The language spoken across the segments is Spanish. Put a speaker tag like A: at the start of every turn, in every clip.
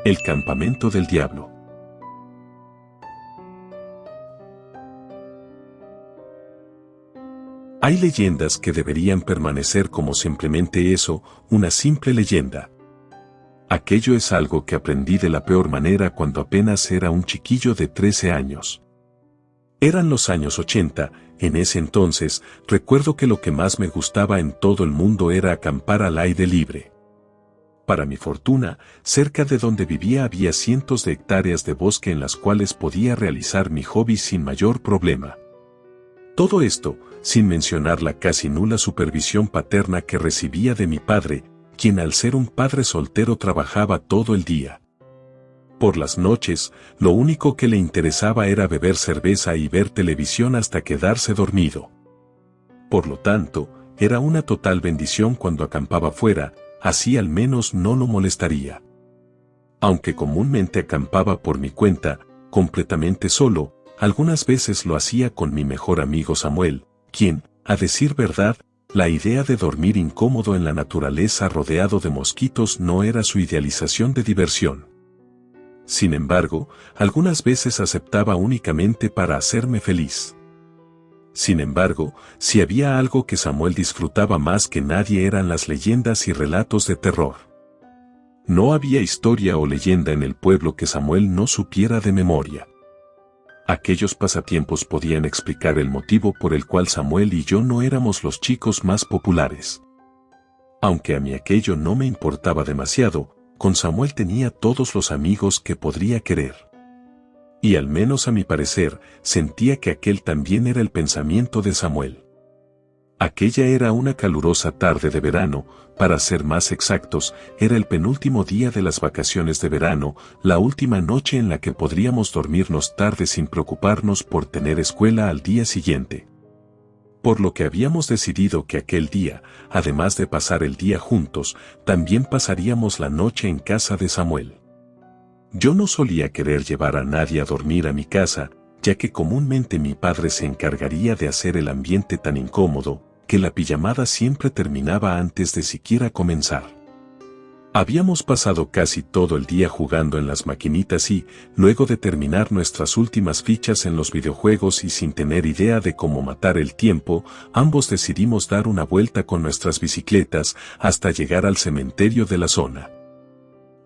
A: El campamento del diablo. Hay leyendas que deberían permanecer como simplemente eso, una simple leyenda. Aquello es algo que aprendí de la peor manera cuando apenas era un chiquillo de 13 años. Eran los años 80, en ese entonces, recuerdo que lo que más me gustaba en todo el mundo era acampar al aire libre. Para mi fortuna, cerca de donde vivía había cientos de hectáreas de bosque en las cuales podía realizar mi hobby sin mayor problema. Todo esto, sin mencionar la casi nula supervisión paterna que recibía de mi padre, quien al ser un padre soltero trabajaba todo el día. Por las noches, lo único que le interesaba era beber cerveza y ver televisión hasta quedarse dormido. Por lo tanto, era una total bendición cuando acampaba fuera, así al menos no lo molestaría. Aunque comúnmente acampaba por mi cuenta, completamente solo, algunas veces lo hacía con mi mejor amigo Samuel, quien, a decir verdad, la idea de dormir incómodo en la naturaleza rodeado de mosquitos no era su idealización de diversión. Sin embargo, algunas veces aceptaba únicamente para hacerme feliz. Sin embargo, si había algo que Samuel disfrutaba más que nadie eran las leyendas y relatos de terror. No había historia o leyenda en el pueblo que Samuel no supiera de memoria. Aquellos pasatiempos podían explicar el motivo por el cual Samuel y yo no éramos los chicos más populares. Aunque a mí aquello no me importaba demasiado, con Samuel tenía todos los amigos que podría querer. Y al menos a mi parecer, sentía que aquel también era el pensamiento de Samuel. Aquella era una calurosa tarde de verano, para ser más exactos, era el penúltimo día de las vacaciones de verano, la última noche en la que podríamos dormirnos tarde sin preocuparnos por tener escuela al día siguiente. Por lo que habíamos decidido que aquel día, además de pasar el día juntos, también pasaríamos la noche en casa de Samuel. Yo no solía querer llevar a nadie a dormir a mi casa, ya que comúnmente mi padre se encargaría de hacer el ambiente tan incómodo, que la pijamada siempre terminaba antes de siquiera comenzar. Habíamos pasado casi todo el día jugando en las maquinitas y, luego de terminar nuestras últimas fichas en los videojuegos y sin tener idea de cómo matar el tiempo, ambos decidimos dar una vuelta con nuestras bicicletas hasta llegar al cementerio de la zona.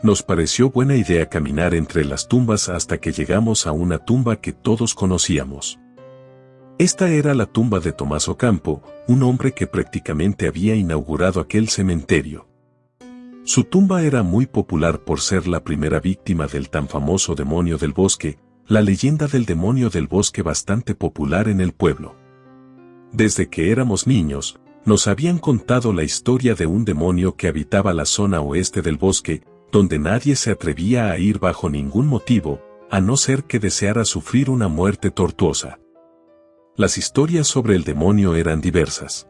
A: Nos pareció buena idea caminar entre las tumbas hasta que llegamos a una tumba que todos conocíamos. Esta era la tumba de Tomás Ocampo, un hombre que prácticamente había inaugurado aquel cementerio. Su tumba era muy popular por ser la primera víctima del tan famoso demonio del bosque, la leyenda del demonio del bosque bastante popular en el pueblo. Desde que éramos niños, nos habían contado la historia de un demonio que habitaba la zona oeste del bosque, donde nadie se atrevía a ir bajo ningún motivo, a no ser que deseara sufrir una muerte tortuosa. Las historias sobre el demonio eran diversas.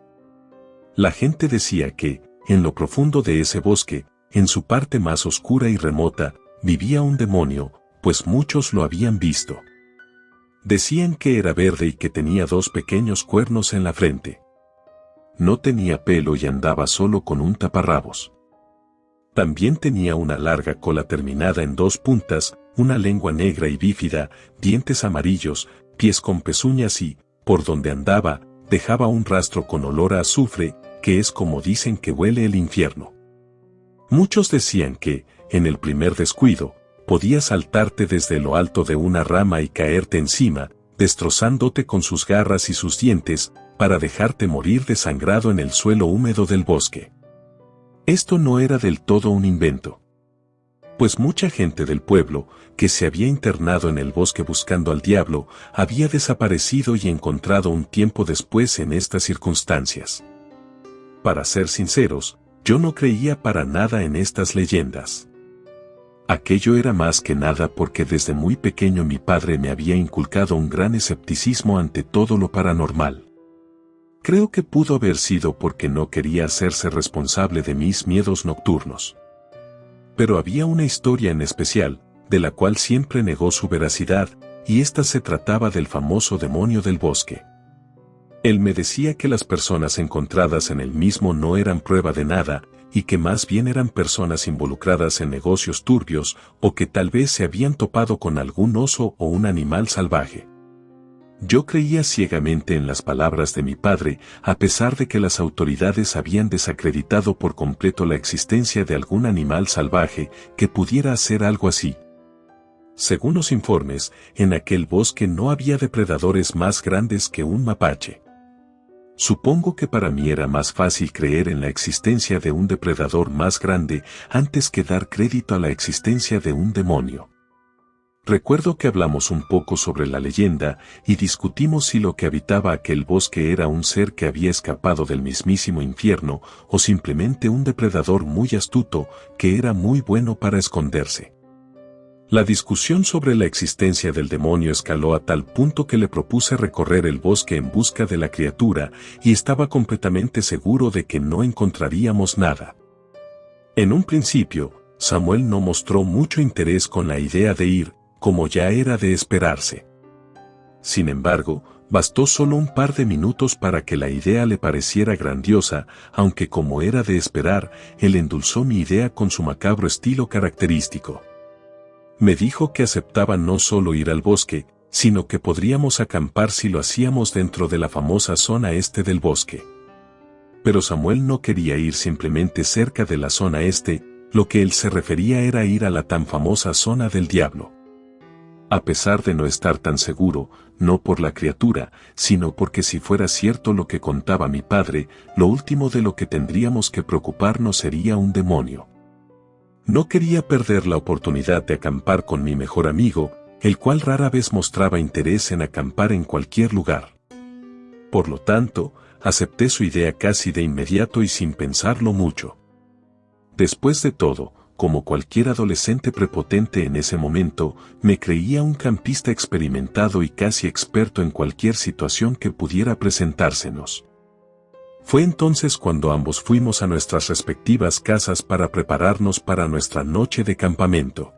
A: La gente decía que, en lo profundo de ese bosque, en su parte más oscura y remota, vivía un demonio, pues muchos lo habían visto. Decían que era verde y que tenía 2 pequeños cuernos en la frente. No tenía pelo y andaba solo con un taparrabos. También tenía una larga cola terminada en 2 puntas, una lengua negra y bífida, dientes amarillos, pies con pezuñas y, por donde andaba, dejaba un rastro con olor a azufre, que es como dicen que huele el infierno. Muchos decían que, en el primer descuido, podía saltarte desde lo alto de una rama y caerte encima, destrozándote con sus garras y sus dientes, para dejarte morir desangrado en el suelo húmedo del bosque. Esto no era del todo un invento. Pues mucha gente del pueblo, que se había internado en el bosque buscando al diablo, había desaparecido y encontrado un tiempo después en estas circunstancias. Para ser sinceros, yo no creía para nada en estas leyendas. Aquello era más que nada porque desde muy pequeño mi padre me había inculcado un gran escepticismo ante todo lo paranormal. Creo que pudo haber sido porque no quería hacerse responsable de mis miedos nocturnos. Pero había una historia en especial, de la cual siempre negó su veracidad, y esta se trataba del famoso demonio del bosque. Él me decía que las personas encontradas en el mismo no eran prueba de nada, y que más bien eran personas involucradas en negocios turbios o que tal vez se habían topado con algún oso o un animal salvaje. Yo creía ciegamente en las palabras de mi padre, a pesar de que las autoridades habían desacreditado por completo la existencia de algún animal salvaje que pudiera hacer algo así. Según los informes, en aquel bosque no había depredadores más grandes que un mapache. Supongo que para mí era más fácil creer en la existencia de un depredador más grande antes que dar crédito a la existencia de un demonio. Recuerdo que hablamos un poco sobre la leyenda y discutimos si lo que habitaba aquel bosque era un ser que había escapado del mismísimo infierno o simplemente un depredador muy astuto que era muy bueno para esconderse. La discusión sobre la existencia del demonio escaló a tal punto que le propuse recorrer el bosque en busca de la criatura y estaba completamente seguro de que no encontraríamos nada. En un principio, Samuel no mostró mucho interés con la idea de ir, como ya era de esperarse. Sin embargo, bastó solo un par de minutos para que la idea le pareciera grandiosa, aunque como era de esperar, él endulzó mi idea con su macabro estilo característico. Me dijo que aceptaba no solo ir al bosque, sino que podríamos acampar si lo hacíamos dentro de la famosa zona este del bosque. Pero Samuel no quería ir simplemente cerca de la zona este, lo que él se refería era ir a la tan famosa zona del diablo. A pesar de no estar tan seguro, no por la criatura, sino porque si fuera cierto lo que contaba mi padre, lo último de lo que tendríamos que preocuparnos sería un demonio. No quería perder la oportunidad de acampar con mi mejor amigo, el cual rara vez mostraba interés en acampar en cualquier lugar. Por lo tanto, acepté su idea casi de inmediato y sin pensarlo mucho. Después de todo, como cualquier adolescente prepotente en ese momento, me creía un campista experimentado y casi experto en cualquier situación que pudiera presentársenos. Fue entonces cuando ambos fuimos a nuestras respectivas casas para prepararnos para nuestra noche de campamento.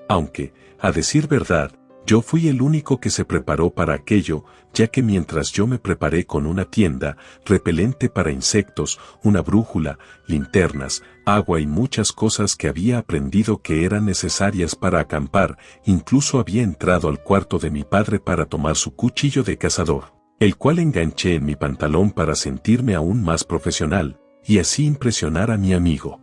A: Aunque, a decir verdad, yo fui el único que se preparó para aquello, ya que mientras yo me preparé con una tienda, repelente para insectos, una brújula, linternas, agua y muchas cosas que había aprendido que eran necesarias para acampar, incluso había entrado al cuarto de mi padre para tomar su cuchillo de cazador, el cual enganché en mi pantalón para sentirme aún más profesional, y así impresionar a mi amigo.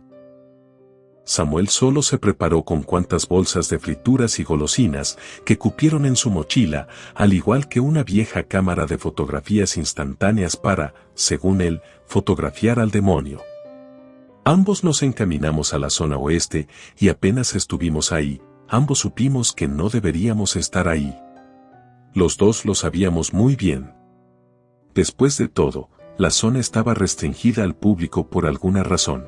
A: Samuel solo se preparó con cuantas bolsas de frituras y golosinas que cupieron en su mochila, al igual que una vieja cámara de fotografías instantáneas para, según él, fotografiar al demonio. Ambos nos encaminamos a la zona oeste y apenas estuvimos ahí, ambos supimos que no deberíamos estar ahí. Los dos lo sabíamos muy bien. Después de todo, la zona estaba restringida al público por alguna razón.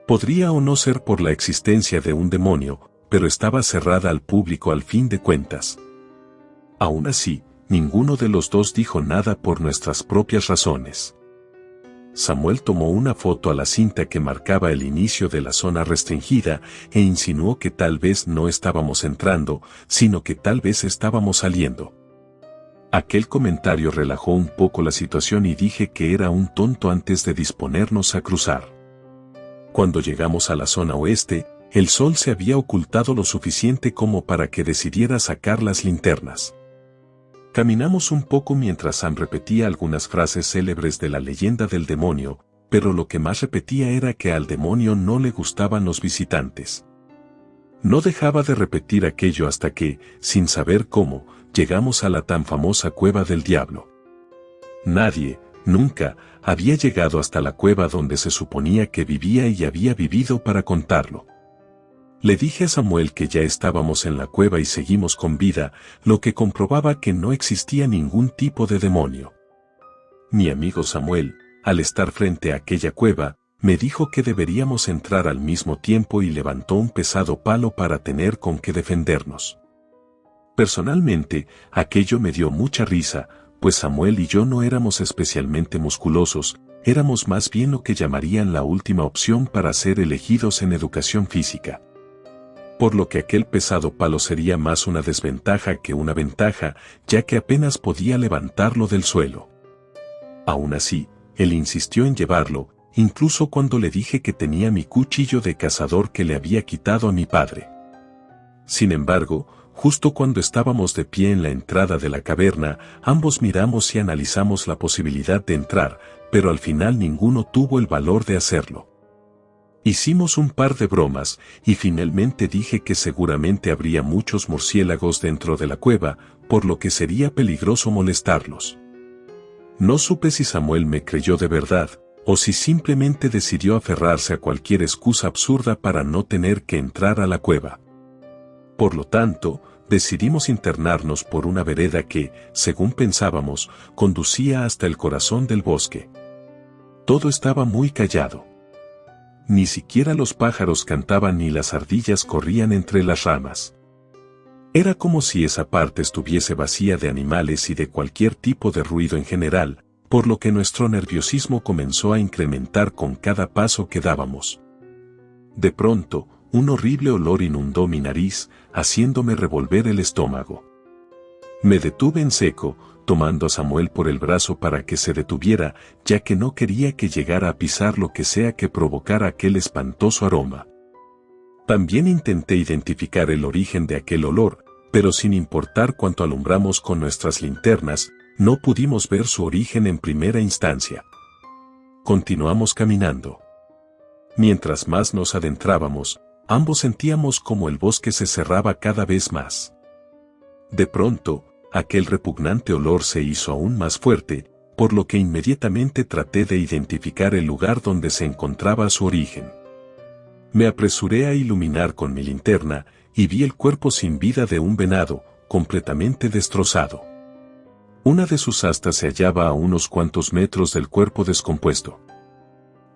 A: Podría o no ser por la existencia de un demonio, pero estaba cerrada al público al fin de cuentas. Aún así, ninguno de los dos dijo nada por nuestras propias razones. Samuel tomó una foto a la cinta que marcaba el inicio de la zona restringida e insinuó que tal vez no estábamos entrando, sino que tal vez estábamos saliendo. Aquel comentario relajó un poco la situación y dije que era un tonto antes de disponernos a cruzar. Cuando llegamos a la zona oeste, el sol se había ocultado lo suficiente como para que decidiera sacar las linternas. Caminamos un poco mientras Sam repetía algunas frases célebres de la leyenda del demonio, pero lo que más repetía era que al demonio no le gustaban los visitantes. No dejaba de repetir aquello hasta que, sin saber cómo, llegamos a la tan famosa cueva del diablo. Nadie, nunca, había llegado hasta la cueva donde se suponía que vivía y había vivido para contarlo. Le dije a Samuel que ya estábamos en la cueva y seguimos con vida, lo que comprobaba que no existía ningún tipo de demonio. Mi amigo Samuel, al estar frente a aquella cueva, me dijo que deberíamos entrar al mismo tiempo y levantó un pesado palo para tener con qué defendernos. Personalmente, aquello me dio mucha risa, pues Samuel y yo no éramos especialmente musculosos, éramos más bien lo que llamarían la última opción para ser elegidos en educación física. Por lo que aquel pesado palo sería más una desventaja que una ventaja, ya que apenas podía levantarlo del suelo. Aún así, él insistió en llevarlo, incluso cuando le dije que tenía mi cuchillo de cazador que le había quitado a mi padre. Sin embargo, justo cuando estábamos de pie en la entrada de la caverna, ambos miramos y analizamos la posibilidad de entrar, pero al final ninguno tuvo el valor de hacerlo. Hicimos un par de bromas, y finalmente dije que seguramente habría muchos murciélagos dentro de la cueva, por lo que sería peligroso molestarlos. No supe si Samuel me creyó de verdad, o si simplemente decidió aferrarse a cualquier excusa absurda para no tener que entrar a la cueva. Por lo tanto, decidimos internarnos por una vereda que, según pensábamos, conducía hasta el corazón del bosque. Todo estaba muy callado. Ni siquiera los pájaros cantaban ni las ardillas corrían entre las ramas. Era como si esa parte estuviese vacía de animales y de cualquier tipo de ruido en general, por lo que nuestro nerviosismo comenzó a incrementar con cada paso que dábamos. De pronto, un horrible olor inundó mi nariz, haciéndome revolver el estómago. Me detuve en seco, tomando a Samuel por el brazo para que se detuviera, ya que no quería que llegara a pisar lo que sea que provocara aquel espantoso aroma. También intenté identificar el origen de aquel olor, pero sin importar cuánto alumbramos con nuestras linternas, no pudimos ver su origen en primera instancia. Continuamos caminando. Mientras más nos adentrábamos, ambos sentíamos como el bosque se cerraba cada vez más. De pronto, aquel repugnante olor se hizo aún más fuerte, por lo que inmediatamente traté de identificar el lugar donde se encontraba su origen. Me apresuré a iluminar con mi linterna, y vi el cuerpo sin vida de un venado, completamente destrozado. Una de sus astas se hallaba a unos cuantos metros del cuerpo descompuesto.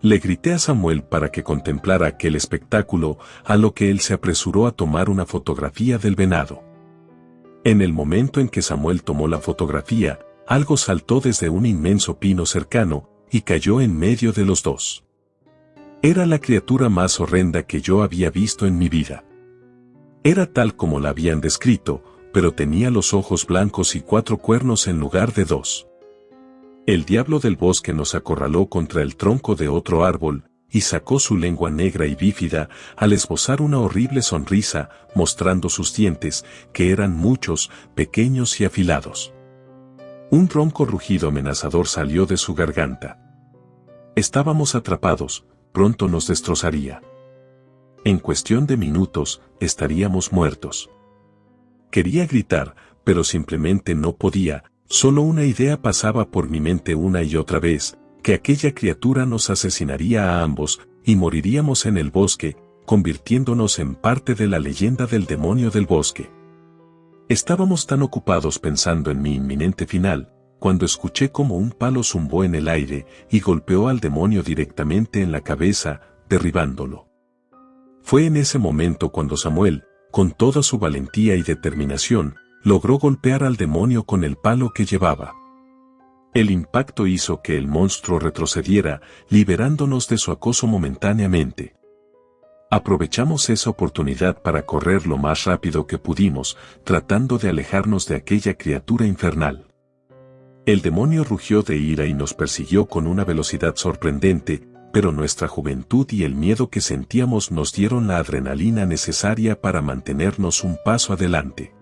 A: Le grité a Samuel para que contemplara aquel espectáculo, a lo que él se apresuró a tomar una fotografía del venado. En el momento en que Samuel tomó la fotografía, algo saltó desde un inmenso pino cercano, y cayó en medio de los dos. Era la criatura más horrenda que yo había visto en mi vida. Era tal como la habían descrito, pero tenía los ojos blancos y 4 cuernos en lugar de 2. El diablo del bosque nos acorraló contra el tronco de otro árbol, y sacó su lengua negra y bífida al esbozar una horrible sonrisa, mostrando sus dientes, que eran muchos, pequeños y afilados. Un ronco rugido amenazador salió de su garganta. Estábamos atrapados, pronto nos destrozaría. En cuestión de minutos, estaríamos muertos. Quería gritar, pero simplemente no podía, solo una idea pasaba por mi mente una y otra vez, que aquella criatura nos asesinaría a ambos, y moriríamos en el bosque, convirtiéndonos en parte de la leyenda del demonio del bosque. Estábamos tan ocupados pensando en mi inminente final, cuando escuché como un palo zumbó en el aire y golpeó al demonio directamente en la cabeza, derribándolo. Fue en ese momento cuando Samuel, con toda su valentía y determinación, logró golpear al demonio con el palo que llevaba. El impacto hizo que el monstruo retrocediera, liberándonos de su acoso momentáneamente. Aprovechamos esa oportunidad para correr lo más rápido que pudimos, tratando de alejarnos de aquella criatura infernal. El demonio rugió de ira y nos persiguió con una velocidad sorprendente, pero nuestra juventud y el miedo que sentíamos nos dieron la adrenalina necesaria para mantenernos un paso adelante.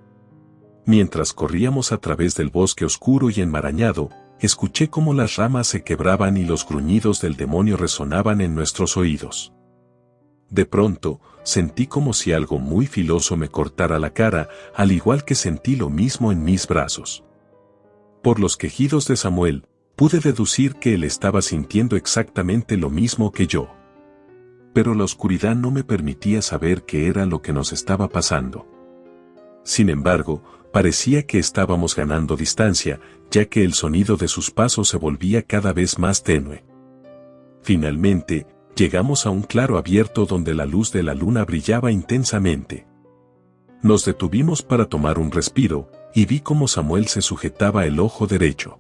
A: Mientras corríamos a través del bosque oscuro y enmarañado, escuché cómo las ramas se quebraban y los gruñidos del demonio resonaban en nuestros oídos. De pronto, sentí como si algo muy filoso me cortara la cara, al igual que sentí lo mismo en mis brazos. Por los quejidos de Samuel, pude deducir que él estaba sintiendo exactamente lo mismo que yo. Pero la oscuridad no me permitía saber qué era lo que nos estaba pasando. Sin embargo, parecía que estábamos ganando distancia, ya que el sonido de sus pasos se volvía cada vez más tenue. Finalmente, llegamos a un claro abierto donde la luz de la luna brillaba intensamente. Nos detuvimos para tomar un respiro, y vi cómo Samuel se sujetaba el ojo derecho.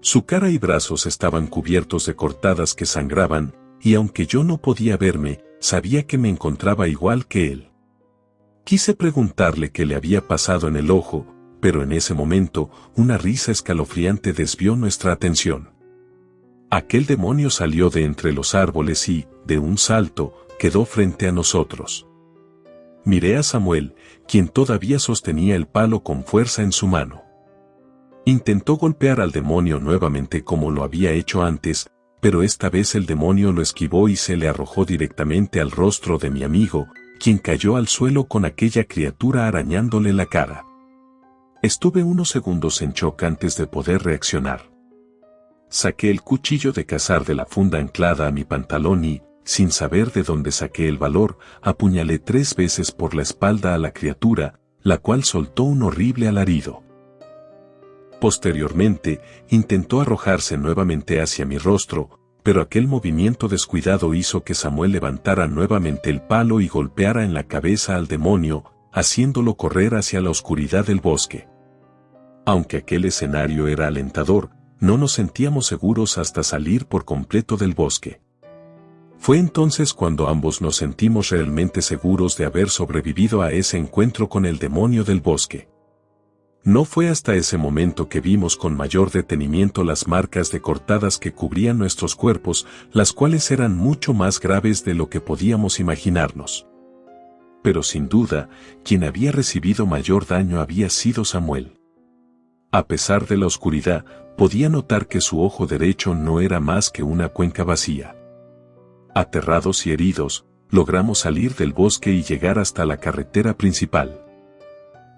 A: Su cara y brazos estaban cubiertos de cortadas que sangraban, y aunque yo no podía verme, sabía que me encontraba igual que él. Quise preguntarle qué le había pasado en el ojo, pero en ese momento, una risa escalofriante desvió nuestra atención. Aquel demonio salió de entre los árboles y, de un salto, quedó frente a nosotros. Miré a Samuel, quien todavía sostenía el palo con fuerza en su mano. Intentó golpear al demonio nuevamente como lo había hecho antes, pero esta vez el demonio lo esquivó y se le arrojó directamente al rostro de mi amigo, quien cayó al suelo con aquella criatura arañándole la cara. Estuve unos segundos en shock antes de poder reaccionar. Saqué el cuchillo de cazar de la funda anclada a mi pantalón y, sin saber de dónde saqué el valor, apuñalé 3 veces por la espalda a la criatura, la cual soltó un horrible alarido. Posteriormente, intentó arrojarse nuevamente hacia mi rostro, pero aquel movimiento descuidado hizo que Samuel levantara nuevamente el palo y golpeara en la cabeza al demonio, haciéndolo correr hacia la oscuridad del bosque. Aunque aquel escenario era alentador, no nos sentíamos seguros hasta salir por completo del bosque. Fue entonces cuando ambos nos sentimos realmente seguros de haber sobrevivido a ese encuentro con el demonio del bosque. No fue hasta ese momento que vimos con mayor detenimiento las marcas de cortadas que cubrían nuestros cuerpos, las cuales eran mucho más graves de lo que podíamos imaginarnos. Pero sin duda, quien había recibido mayor daño había sido Samuel. A pesar de la oscuridad, podía notar que su ojo derecho no era más que una cuenca vacía. Aterrados y heridos, logramos salir del bosque y llegar hasta la carretera principal.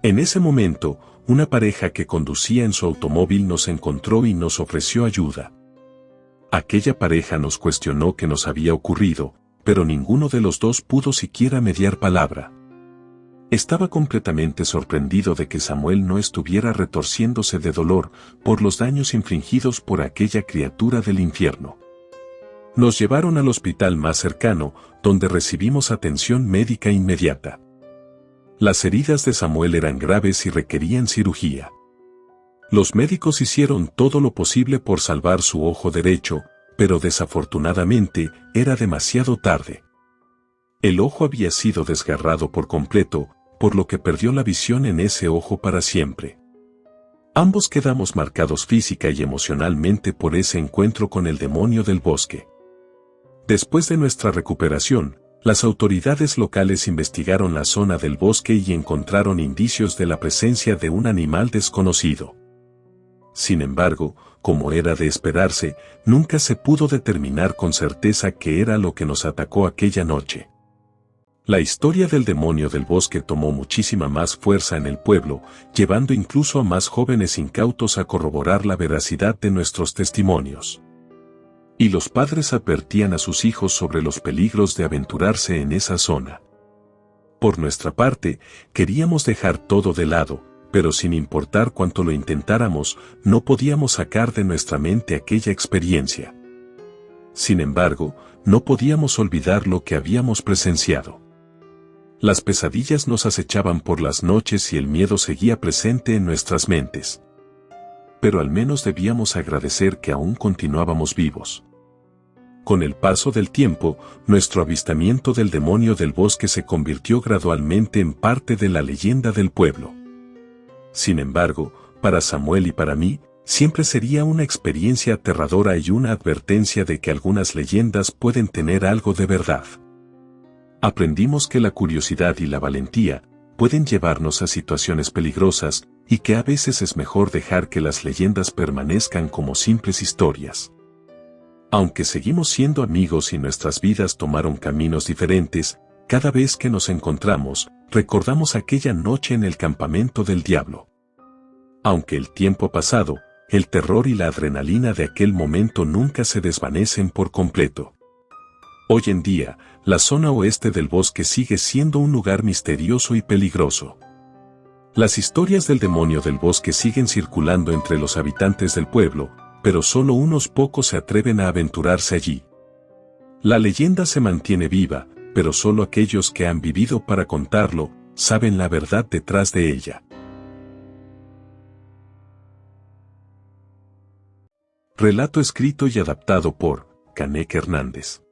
A: En ese momento, una pareja que conducía en su automóvil nos encontró y nos ofreció ayuda. Aquella pareja nos cuestionó qué nos había ocurrido, pero ninguno de los dos pudo siquiera mediar palabra. Estaba completamente sorprendido de que Samuel no estuviera retorciéndose de dolor por los daños infligidos por aquella criatura del infierno. Nos llevaron al hospital más cercano, donde recibimos atención médica inmediata. Las heridas de Samuel eran graves y requerían cirugía. Los médicos hicieron todo lo posible por salvar su ojo derecho, pero desafortunadamente era demasiado tarde. El ojo había sido desgarrado por completo, por lo que perdió la visión en ese ojo para siempre. Ambos quedamos marcados física y emocionalmente por ese encuentro con el demonio del bosque. Después de nuestra recuperación, las autoridades locales investigaron la zona del bosque y encontraron indicios de la presencia de un animal desconocido. Sin embargo, como era de esperarse, nunca se pudo determinar con certeza qué era lo que nos atacó aquella noche. La historia del demonio del bosque tomó muchísima más fuerza en el pueblo, llevando incluso a más jóvenes incautos a corroborar la veracidad de nuestros testimonios. Y los padres advertían a sus hijos sobre los peligros de aventurarse en esa zona. Por nuestra parte, queríamos dejar todo de lado, pero sin importar cuánto lo intentáramos, no podíamos sacar de nuestra mente aquella experiencia. Sin embargo, no podíamos olvidar lo que habíamos presenciado. Las pesadillas nos acechaban por las noches y el miedo seguía presente en nuestras mentes. Pero al menos debíamos agradecer que aún continuábamos vivos. Con el paso del tiempo, nuestro avistamiento del demonio del bosque se convirtió gradualmente en parte de la leyenda del pueblo. Sin embargo, para Samuel y para mí, siempre sería una experiencia aterradora y una advertencia de que algunas leyendas pueden tener algo de verdad. Aprendimos que la curiosidad y la valentía pueden llevarnos a situaciones peligrosas y que a veces es mejor dejar que las leyendas permanezcan como simples historias. Aunque seguimos siendo amigos y nuestras vidas tomaron caminos diferentes, cada vez que nos encontramos, recordamos aquella noche en el campamento del diablo. Aunque el tiempo ha pasado, el terror y la adrenalina de aquel momento nunca se desvanecen por completo. Hoy en día, la zona oeste del bosque sigue siendo un lugar misterioso y peligroso. Las historias del demonio del bosque siguen circulando entre los habitantes del pueblo, pero solo unos pocos se atreven a aventurarse allí. La leyenda se mantiene viva, pero solo aquellos que han vivido para contarlo, saben la verdad detrás de ella. Relato escrito y adaptado por Canek Hernández.